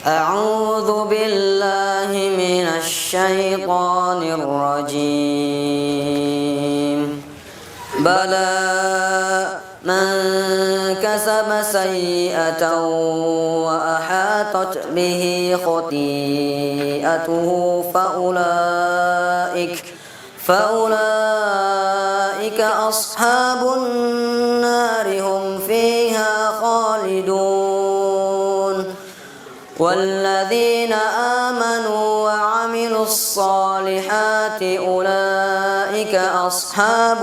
أعوذ بالله من الشيطان الرجيم بلى من كسب سيئة وأحاطت به خطيئته فأولئك أصحاب النار هم فيها خالدون والذين آمنوا وعملوا الصالحات أولئك أصحاب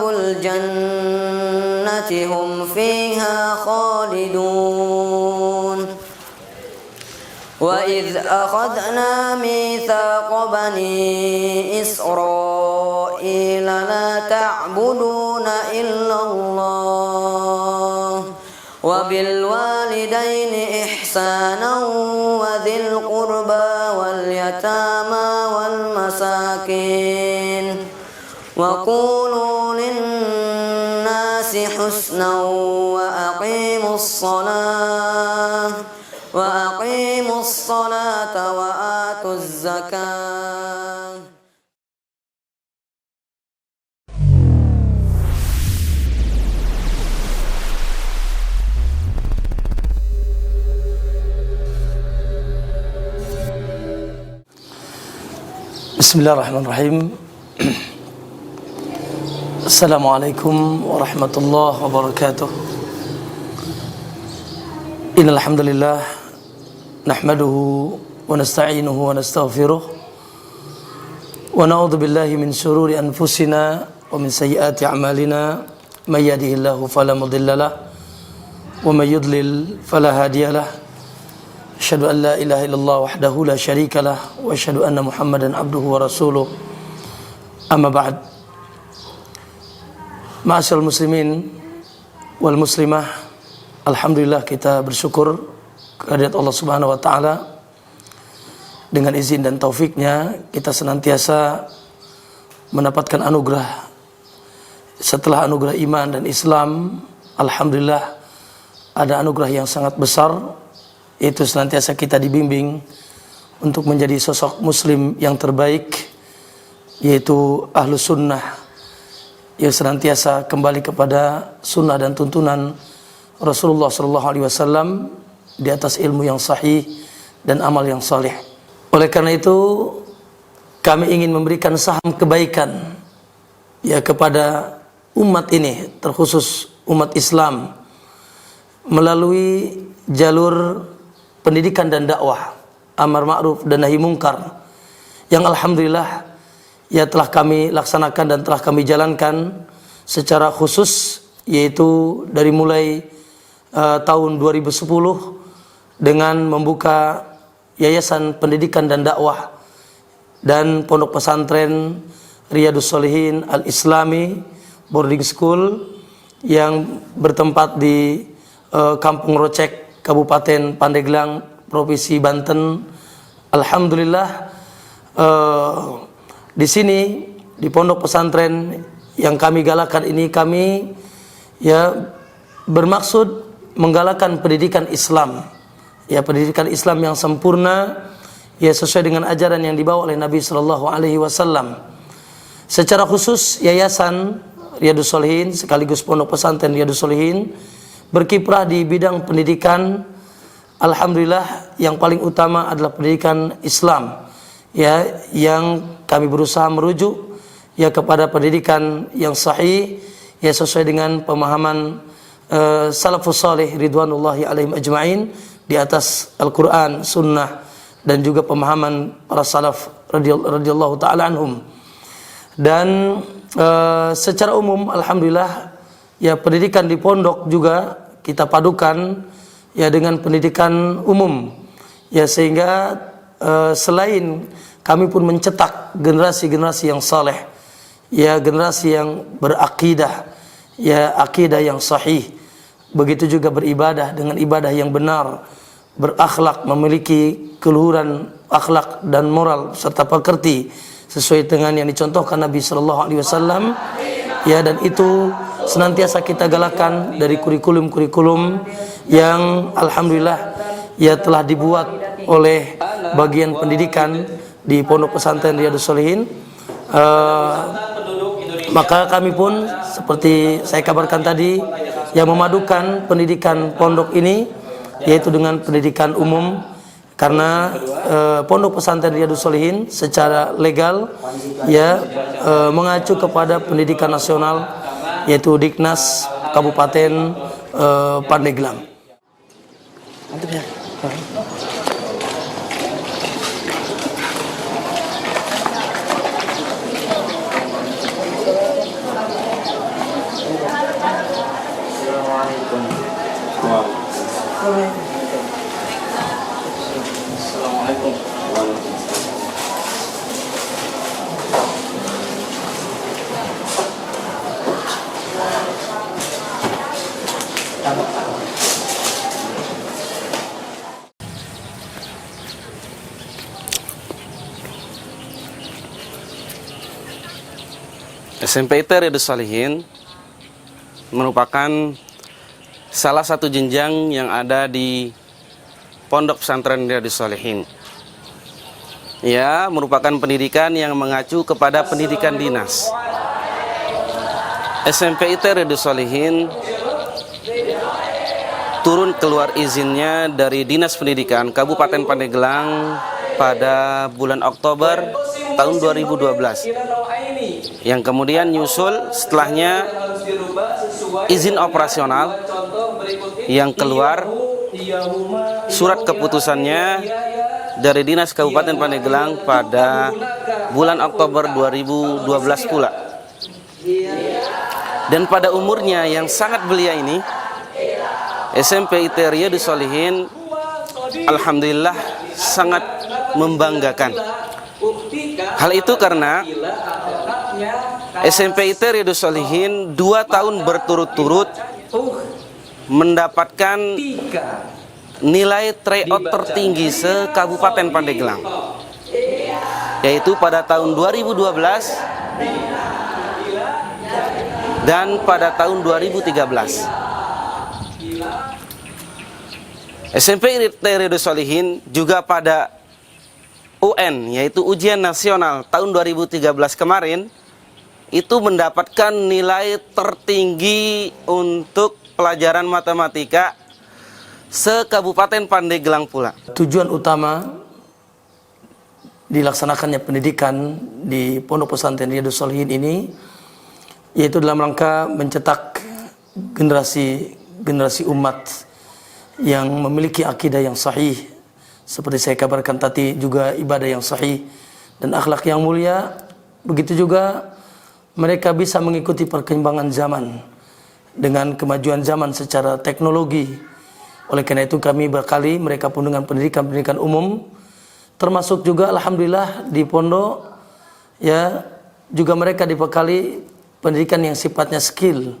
الجنة هم فيها خالدون وإذ أخذنا ميثاق بني إسرائيل لا تعبدون إلا الله وبالوالدين إحسانا وذي القربى واليتامى والمساكين وقولوا للناس حسنا وأقيموا الصلاة وآتوا الزكاة. بسم الله الرحمن الرحيم. Assalamualaikum warahmatullahi wabarakatuh. Innal hamdalillah nahmaduhu wa nasta'inuhu wa nastaghfiruh wa na'udzu billahi min shururi anfusina wa min sayyiati a'malina may yahdihillahu fala mudhillalah wa may yudlil fala hadiyalah. Asyhadu an la ilaha illallah wahdahu la syarikalah wa asyhadu anna Muhammadan abduhu wa rasuluh. Amma ba'd. Ma'asyiral muslimin wal muslimah, alhamdulillah kita bersyukur kehadirat Allah Subhanahu wa taala. Dengan izin dan taufiknya kita senantiasa mendapatkan anugerah. Setelah anugerah iman dan Islam, alhamdulillah ada anugerah yang sangat besar, yaitu senantiasa kita dibimbing untuk menjadi sosok muslim yang terbaik, yaitu ahlus sunnah yang senantiasa kembali kepada sunnah dan tuntunan Rasulullah SAW di atas ilmu yang sahih dan amal yang saleh. Oleh karena itu kami ingin memberikan saham kebaikan ya kepada umat ini, terkhusus umat Islam, melalui jalur pendidikan dan dakwah, amar ma'ruf dan nahi mungkar, yang alhamdulillah ya telah kami laksanakan dan telah kami jalankan secara khusus, yaitu dari mulai tahun 2010 dengan membuka Yayasan Pendidikan dan Dakwah dan Pondok Pesantren Riyadus Shalihin Al-Islami Boarding School yang bertempat di Kampung Rocek, Kabupaten Pandeglang, Provinsi Banten. Alhamdulillah di sini di pondok pesantren yang kami galakan ini, kami ya bermaksud menggalakkan pendidikan Islam, ya pendidikan Islam yang sempurna, ya sesuai dengan ajaran yang dibawa oleh Nabi Shallallahu Alaihi Wasallam. Secara khusus Yayasan Riyadus Shalihin sekaligus pondok pesantren Riyadus Shalihin berkiprah di bidang pendidikan. Alhamdulillah yang paling utama adalah pendidikan Islam, ya yang kami berusaha merujuk ya kepada pendidikan yang sahih, ya sesuai dengan pemahaman salafus salih ridwanullahi alaihim ajma'in di atas Al-Quran, Sunnah, dan juga pemahaman para salaf radhiyallahu ta'ala anhum. Dan secara umum alhamdulillah ya pendidikan di pondok juga kita padukan ya dengan pendidikan umum, ya sehingga selain kami pun mencetak generasi-generasi yang saleh, ya generasi yang berakidah, ya akidah yang sahih, begitu juga beribadah dengan ibadah yang benar, berakhlak, memiliki keluhuran akhlak dan moral serta pekerti sesuai dengan yang dicontohkan Nabi Sallallahu Alaihi Wasallam, ya dan itu senantiasa kita galakkan dari kurikulum-kurikulum yang alhamdulillah ya telah dibuat oleh bagian pendidikan di Pondok Pesantren Riyadhus Shalihin. Maka kami pun seperti saya kabarkan tadi yang memadukan pendidikan pondok ini yaitu dengan pendidikan umum, karena Pondok Pesantren Riyadhus Shalihin secara legal ya mengacu kepada pendidikan nasional yaitu Diknas Kabupaten Pandeglang. SMP IT Riyadhus Shalihin merupakan salah satu jenjang yang ada di Pondok Pesantren Riyadhus Shalihin. Ya, merupakan pendidikan yang mengacu kepada pendidikan dinas. SMP IT Riyadhus Shalihin turun keluar izinnya dari Dinas Pendidikan Kabupaten Pandeglang pada bulan Oktober tahun 2012. Yang kemudian nyusul setelahnya izin operasional yang keluar surat keputusannya dari Dinas Kabupaten Pandeglang pada bulan Oktober 2012 pula. Dan pada umurnya yang sangat belia ini, SMP IT Riyadhus Shalihin alhamdulillah sangat membanggakan. Hal itu karena SMP IT Riyadhus Shalihin 2 tahun berturut-turut mendapatkan nilai tryout tertinggi se-Kabupaten Pandeglang, yaitu pada tahun 2012 dan pada tahun 2013. SMP IT Riyadhus Shalihin juga pada UN, yaitu ujian nasional tahun 2013 kemarin, itu mendapatkan nilai tertinggi untuk pelajaran matematika se-Kabupaten Pandeglang pula. Tujuan utama dilaksanakannya pendidikan di Pondok Pesantren Riyadhus Shalihin ini yaitu dalam rangka mencetak generasi umat yang memiliki akidah yang sahih, seperti saya kabarkan tadi, juga ibadah yang sahih dan akhlak yang mulia. Begitu juga mereka bisa mengikuti perkembangan zaman dengan kemajuan zaman secara teknologi. Oleh karena itu kami berkali mereka pun dengan pendidikan umum, termasuk juga alhamdulillah di pondok ya juga mereka dibekali pendidikan yang sifatnya skill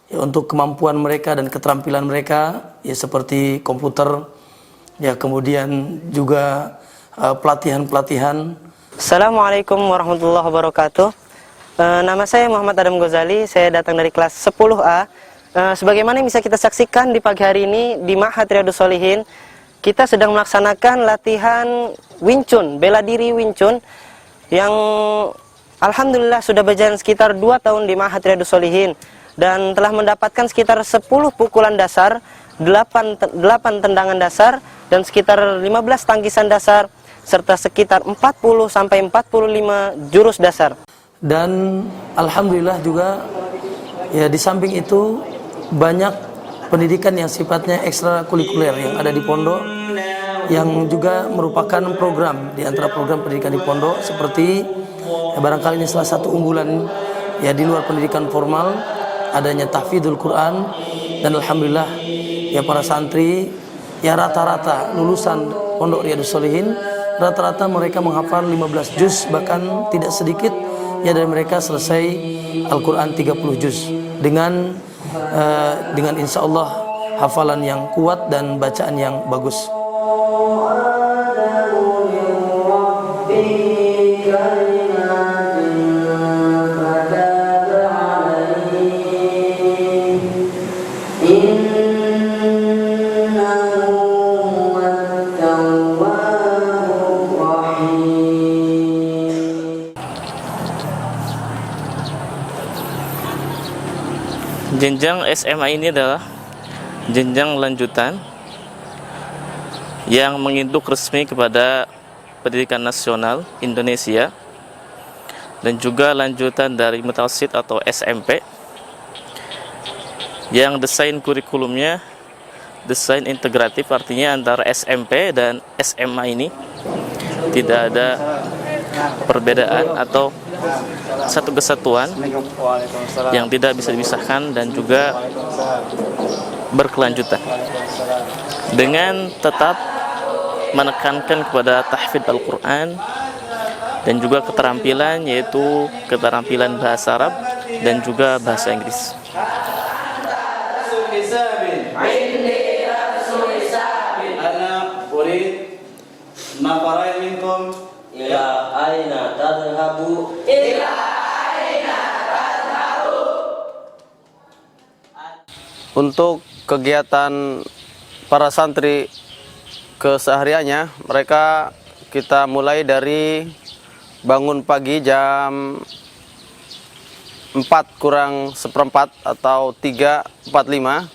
ya, untuk kemampuan mereka dan keterampilan mereka ya, seperti komputer ya, kemudian juga pelatihan-pelatihan. Assalamualaikum warahmatullahi wabarakatuh. Nama saya Muhammad Adam Ghazali, saya datang dari kelas 10A. Sebagaimana yang bisa kita saksikan di pagi hari ini di Ma'had Riyadhus Shalihin, kita sedang melaksanakan latihan Wing Chun, bela diri Wing Chun, yang alhamdulillah sudah berjalan sekitar 2 tahun di Ma'had Riyadhus Shalihin dan telah mendapatkan sekitar 10 pukulan dasar, 8 tendangan dasar, dan sekitar 15 tangkisan dasar, serta sekitar 40 sampai 45 jurus dasar. Dan alhamdulillah juga ya di samping itu banyak pendidikan yang sifatnya ekstrakurikuler yang ada di pondok, yang juga merupakan program di antara program pendidikan di pondok, seperti ya, barangkali ini salah satu unggulan ya di luar pendidikan formal, adanya tahfidzul Quran. Dan alhamdulillah ya para santri ya rata-rata lulusan Pondok Riyadhus Shalihin rata-rata mereka menghafal 15 juz, bahkan tidak sedikit ya dari mereka selesai Al-Quran 30 juz dengan insya Allah hafalan yang kuat dan bacaan yang bagus. Jenjang SMA ini adalah jenjang lanjutan yang menginduk resmi kepada pendidikan nasional Indonesia dan juga lanjutan dari mutawasid atau SMP yang desain kurikulumnya desain integratif, artinya antara SMP dan SMA ini tidak ada perbedaan atau satu kesatuan yang tidak bisa dipisahkan dan juga berkelanjutan, dengan tetap menekankan kepada tahfidz Al-Quran dan juga keterampilan, yaitu keterampilan bahasa Arab dan juga bahasa Inggris. Untuk kegiatan para santri kesehariannya, mereka kita mulai dari bangun pagi jam 4:45 atau 3:45.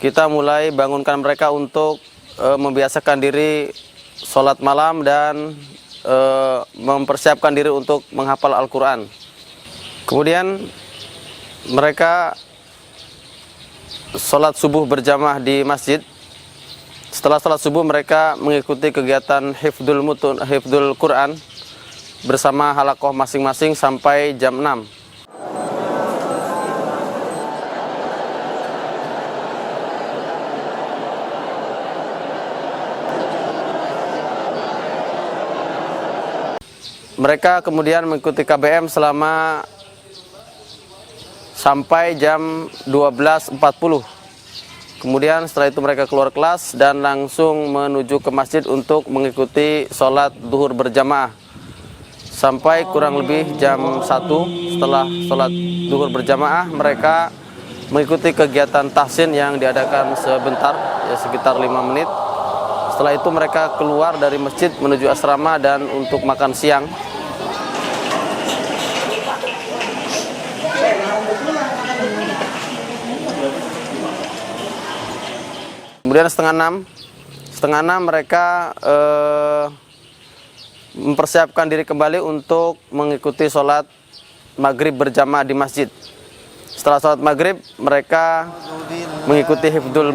Kita mulai bangunkan mereka untuk membiasakan diri sholat malam dan mempersiapkan diri untuk menghafal Al-Quran. Kemudian mereka sholat subuh berjamaah di masjid. Setelah sholat subuh mereka mengikuti kegiatan hifdzul Quran bersama halaqah masing-masing sampai jam 6. Mereka kemudian mengikuti KBM selama sampai jam 12.40. Kemudian setelah itu mereka keluar kelas dan langsung menuju ke masjid untuk mengikuti sholat duhur berjamaah. Sampai kurang lebih jam 1 setelah sholat duhur berjamaah, mereka mengikuti kegiatan tahsin yang diadakan sebentar, ya sekitar 5 menit. Setelah itu mereka keluar dari masjid menuju asrama dan untuk makan siang. Kemudian setengah enam mereka mempersiapkan diri kembali untuk mengikuti sholat maghrib berjamaah di masjid. Setelah sholat maghrib mereka mengikuti hifdzul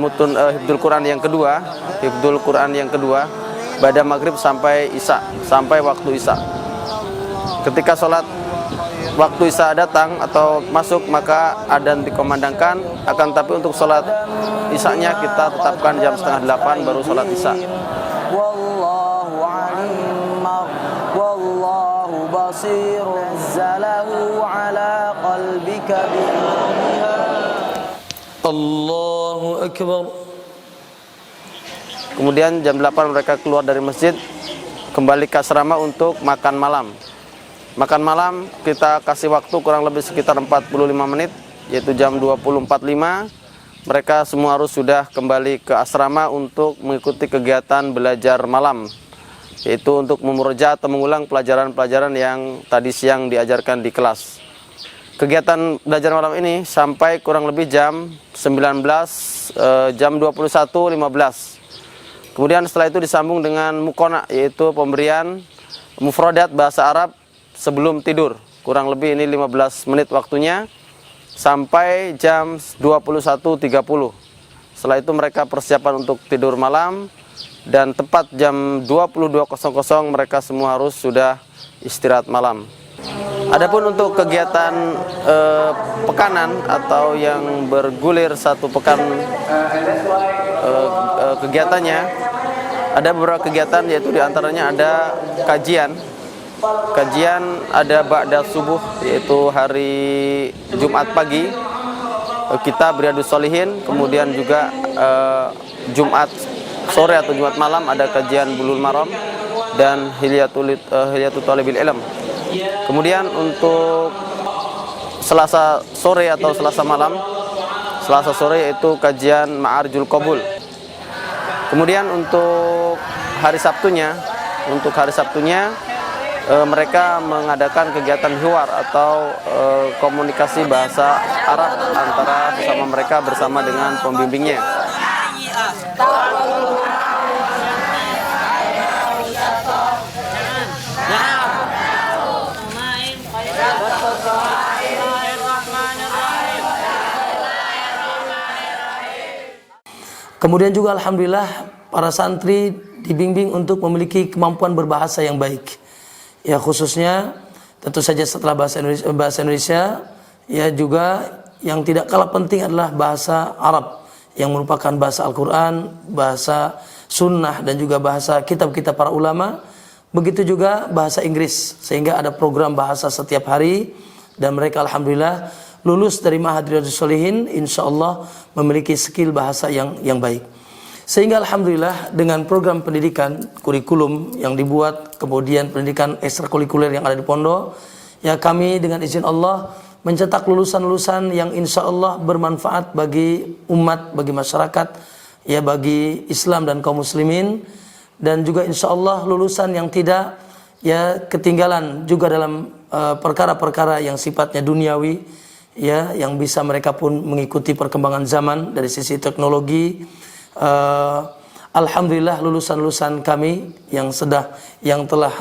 Quran yang kedua, pada maghrib sampai isya, sampai waktu isya. Ketika sholat waktu isya datang atau masuk, maka adzan dikumandangkan. Akan tapi untuk sholat isya-nya kita tetapkan jam 7:30 baru sholat isya. Wallahu alim, wallahu basir, zalahu ala qalbika bi'ilmiha. Allahu Akbar. Kemudian jam 8 mereka keluar dari masjid, kembali ke asrama untuk makan malam. Makan malam kita kasih waktu kurang lebih sekitar 45 menit, yaitu jam 20.45. Mereka semua harus sudah kembali ke asrama untuk mengikuti kegiatan belajar malam, yaitu untuk memurojaah atau mengulang pelajaran-pelajaran yang tadi siang diajarkan di kelas. Kegiatan belajar malam ini sampai kurang lebih jam 19, jam 21.15. Kemudian setelah itu disambung dengan mukona, yaitu pemberian mufradat bahasa Arab sebelum tidur. Kurang lebih ini 15 menit waktunya sampai jam 21.30. Setelah itu mereka persiapan untuk tidur malam dan tepat jam 22.00 mereka semua harus sudah istirahat malam. Adapun untuk kegiatan pekanan atau yang bergulir satu pekan kegiatannya, ada beberapa kegiatan, yaitu diantaranya ada kajian ada ba'da subuh, yaitu hari Jumat pagi kita Riyadhus Shalihin. Kemudian juga Jumat sore atau Jumat malam ada kajian Bulughul Maram dan Hilyatul Thalibil Ilm. Kemudian untuk Selasa sore atau Selasa sore yaitu kajian Ma'arijul Qabul. Kemudian untuk hari Sabtunya mereka mengadakan kegiatan hiwar atau komunikasi bahasa Arab antara sesama mereka bersama dengan pembimbingnya. Kemudian juga alhamdulillah para santri dibimbing untuk memiliki kemampuan berbahasa yang baik. Ya khususnya tentu saja setelah bahasa Indonesia ya juga yang tidak kalah penting adalah bahasa Arab yang merupakan bahasa Al-Qur'an, bahasa sunnah dan juga bahasa kitab-kitab para ulama. Begitu juga bahasa Inggris, sehingga ada program bahasa setiap hari dan mereka alhamdulillah lulus dari Ma'had Riyadhus Shalihin insyaallah memiliki skill bahasa yang baik. Sehingga alhamdulillah dengan program pendidikan kurikulum yang dibuat, kemudian pendidikan ekstrakurikuler yang ada di pondok, ya kami dengan izin Allah mencetak lulusan-lulusan yang insyaallah bermanfaat bagi umat, bagi masyarakat, ya bagi Islam dan kaum muslimin, dan juga insyaallah lulusan yang tidak ya ketinggalan juga dalam perkara-perkara yang sifatnya duniawi, ya yang bisa mereka pun mengikuti perkembangan zaman dari sisi teknologi. Alhamdulillah lulusan-lulusan kami yang telah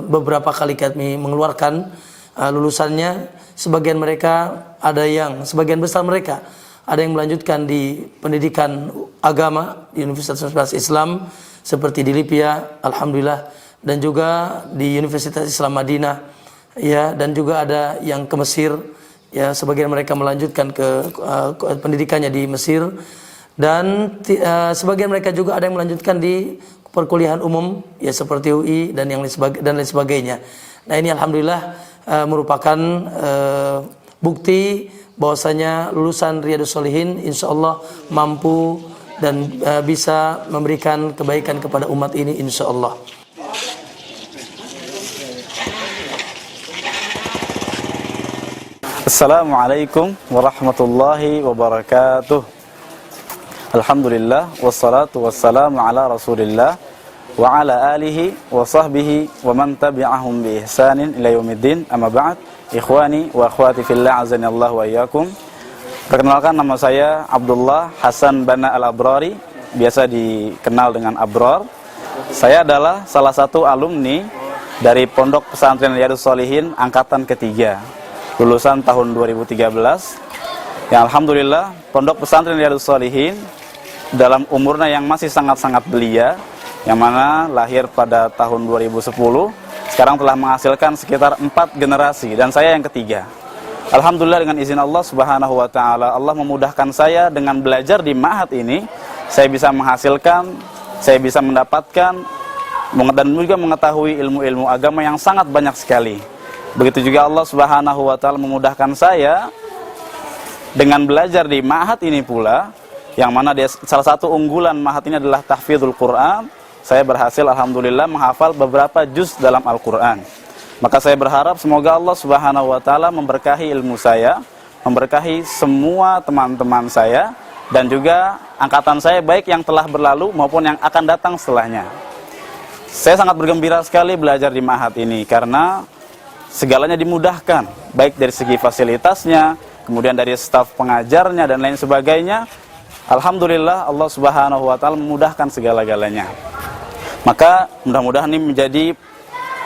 beberapa kali kami mengeluarkan lulusannya, sebagian besar mereka ada yang melanjutkan di pendidikan agama di Universitas Islam seperti di Libya alhamdulillah, dan juga di Universitas Islam Madinah, ya, dan juga ada yang ke Mesir, ya sebagian mereka melanjutkan ke pendidikannya di Mesir, dan sebagian mereka juga ada yang melanjutkan di perkuliahan umum ya seperti UI dan lain sebagainya. Nah ini alhamdulillah merupakan bukti bahwasanya lulusan Riyadhus Shalihin insyaallah mampu dan bisa memberikan kebaikan kepada umat ini insyaallah. Assalamualaikum warahmatullahi wabarakatuh. Alhamdulillah wassalatu wassalamu ala Rasulillah wa ala alihi wa sahbihi wa man tabi'ahum bi ihsanin ila yaumiddin. Amma ba'd. Ikhwani wa akhwati fillah, azanillahu wa iyyakum. Perkenalkan, nama saya Abdullah Hasan Bana Al-Abrari, biasa dikenal dengan Abrar. Saya adalah salah satu alumni dari Pondok Pesantren Riyadhus Shalihin angkatan ketiga, lulusan tahun 2013. Yang alhamdulillah Pondok Pesantren Riyadhus Shalihin dalam umurnya yang masih sangat-sangat belia, yang mana lahir pada tahun 2010, sekarang telah menghasilkan sekitar 4 generasi dan saya yang ketiga. Alhamdulillah dengan izin Allah Subhanahu wa taala, Allah memudahkan saya dengan belajar di ma'had ini, saya bisa menghasilkan, saya bisa mendapatkan dan juga mengetahui ilmu-ilmu agama yang sangat banyak sekali. Begitu juga Allah Subhanahu wa taala memudahkan saya dengan belajar di ma'had ini pula, yang mana salah satu unggulan ma'had ini adalah tahfidzul Quran. Saya berhasil alhamdulillah menghafal beberapa juz dalam Al-Quran. Maka saya berharap semoga Allah Subhanahu wa taala memberkahi ilmu saya, memberkahi semua teman-teman saya dan juga angkatan saya baik yang telah berlalu maupun yang akan datang setelahnya. Saya sangat bergembira sekali belajar di ma'had ini karena segalanya dimudahkan, baik dari segi fasilitasnya, kemudian dari staf pengajarnya dan lain sebagainya. Alhamdulillah Allah Subhanahu wa taala memudahkan segala-galanya. Maka mudah-mudahan ini menjadi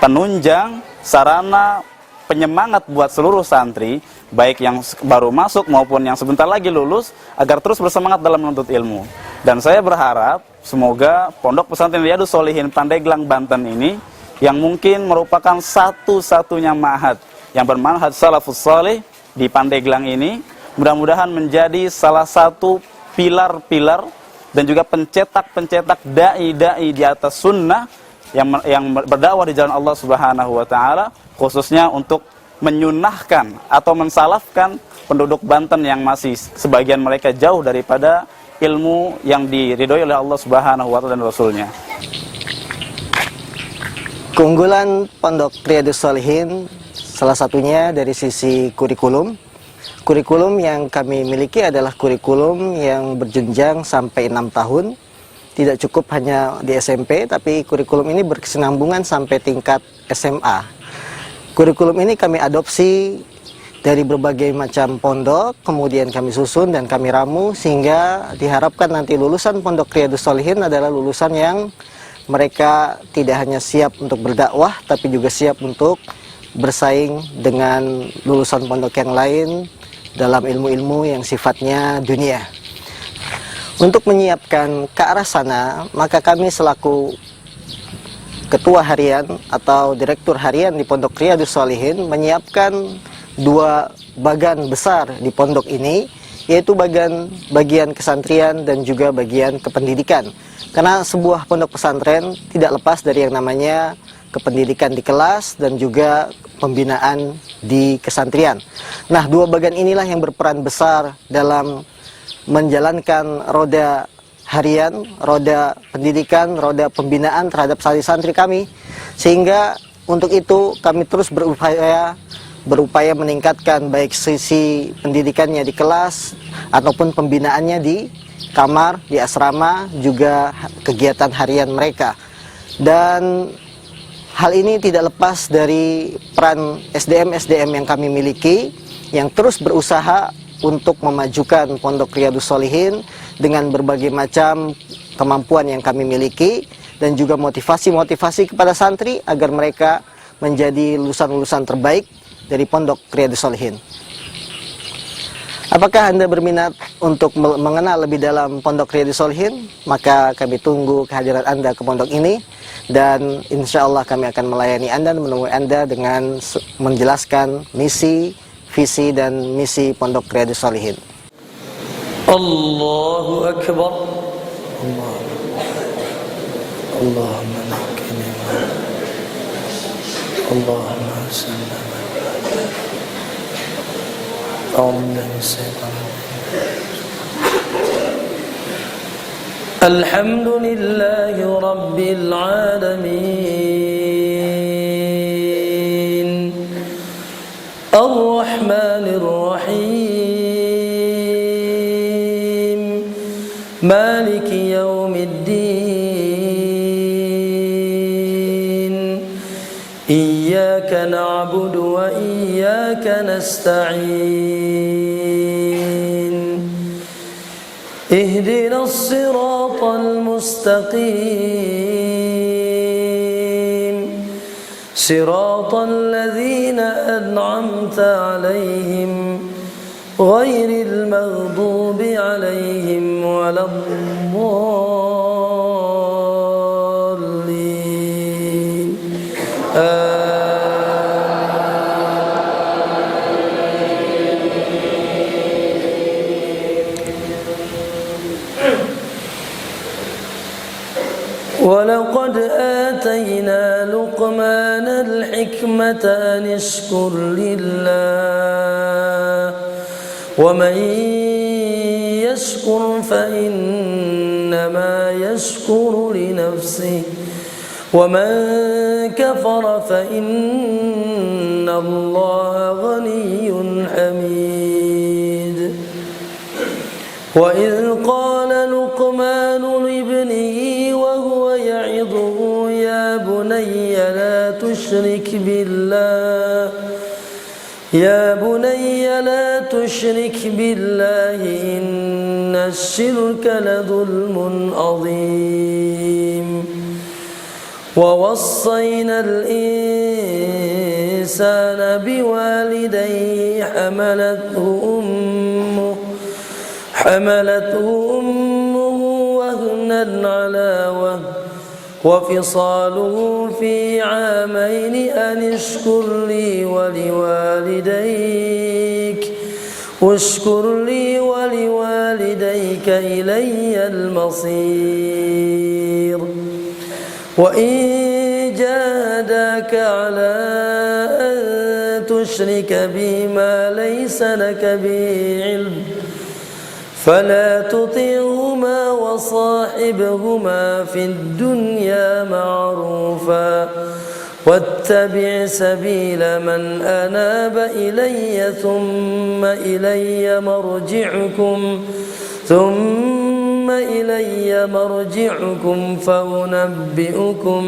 penunjang, sarana, penyemangat buat seluruh santri, baik yang baru masuk maupun yang sebentar lagi lulus, agar terus bersemangat dalam menuntut ilmu. Dan saya berharap semoga Pondok Pesantren Riyadhus Shalihin Pandeglang, Banten ini, yang mungkin merupakan satu-satunya ma'had yang bermanhaj salafus salih di Pandeglang ini, mudah-mudahan menjadi salah satu pilar-pilar dan juga pencetak-pencetak dai-dai di atas sunnah yang berdakwah di jalan Allah Subhanahu wa taala, khususnya untuk menyunahkan atau mensalafkan penduduk Banten yang masih sebagian mereka jauh daripada ilmu yang diridhoi oleh Allah Subhanahu wa taala dan Rasulnya. Keunggulan Pondok Riyadhus Shalihin salah satunya dari sisi kurikulum. Kurikulum yang kami miliki adalah kurikulum yang berjenjang sampai 6 tahun, tidak cukup hanya di SMP, tapi kurikulum ini berkesinambungan sampai tingkat SMA. Kurikulum ini kami adopsi dari berbagai macam pondok, kemudian kami susun dan kami ramu, sehingga diharapkan nanti lulusan Pondok Riyadhus Shalihin adalah lulusan yang mereka tidak hanya siap untuk berdakwah, tapi juga siap untuk bersaing dengan lulusan pondok yang lain dalam ilmu-ilmu yang sifatnya dunia. Untuk menyiapkan ke arah sana, maka kami selaku ketua harian atau direktur harian di Pondok Riyadhus Shalihin menyiapkan dua bagan besar di pondok ini, yaitu bagian kesantrian dan juga bagian kependidikan. Karena sebuah pondok pesantren tidak lepas dari yang namanya kependidikan di kelas dan juga pembinaan di kesantrian. Nah, dua bagian inilah yang berperan besar dalam menjalankan roda harian, roda pendidikan, roda pembinaan terhadap santri-santri kami. Sehingga untuk itu kami terus berupaya meningkatkan baik sisi pendidikannya di kelas ataupun pembinaannya di kamar, di asrama, juga kegiatan harian mereka. Dan hal ini tidak lepas dari peran SDM-SDM yang kami miliki, yang terus berusaha untuk memajukan Pondok Riyadhus Shalihin dengan berbagai macam kemampuan yang kami miliki, dan juga motivasi-motivasi kepada santri agar mereka menjadi lulusan-lulusan terbaik dari Pondok Riyadhus Shalihin. Apakah Anda berminat untuk mengenal lebih dalam Pondok Riyadhus Shalihin? Maka kami tunggu kehadiran Anda ke pondok ini, dan insya Allah kami akan melayani Anda dan menemui Anda dengan menjelaskan misi, visi dan misi Pondok Riyadhus Shalihin. Allahu Akbar. Allahumma lakini Allahumma sallam. Alhamdulillahi Rabbil Alamin, Ar-Rahmanir Rahim, Maliki Yawmiddin, Iyyaka na'budu wa iyyaka nasta'in, اهدنا الصراط المستقيم صراط الذين أنعمت عليهم غير المغضوب عليهم ولا الضالين ولقد آتينا لقمان الحكمة أن اشكر لله ومن يشكر فإنما يشكر لنفسه ومن كفر فإن الله غني حميد. وإذ قال لقمان لابنه وهو يعظه يا بني لا تشرك بالله إن الشرك لظلم عظيم. ووصينا الإنسان بوالديه حملته أمه وهنا على وهن وفصاله في عامين أن اشكر لي ولوالديك إلي المصير. وإن جاهداك على أن تشرك بما ليس لك به علم فلا تطعهما وصاحبهما في الدنيا معروفا واتبع سبيل من أناب إلي ثم إلي ثم إلي مرجعكم فأنبئكم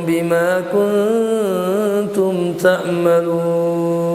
بما كنتم تعملون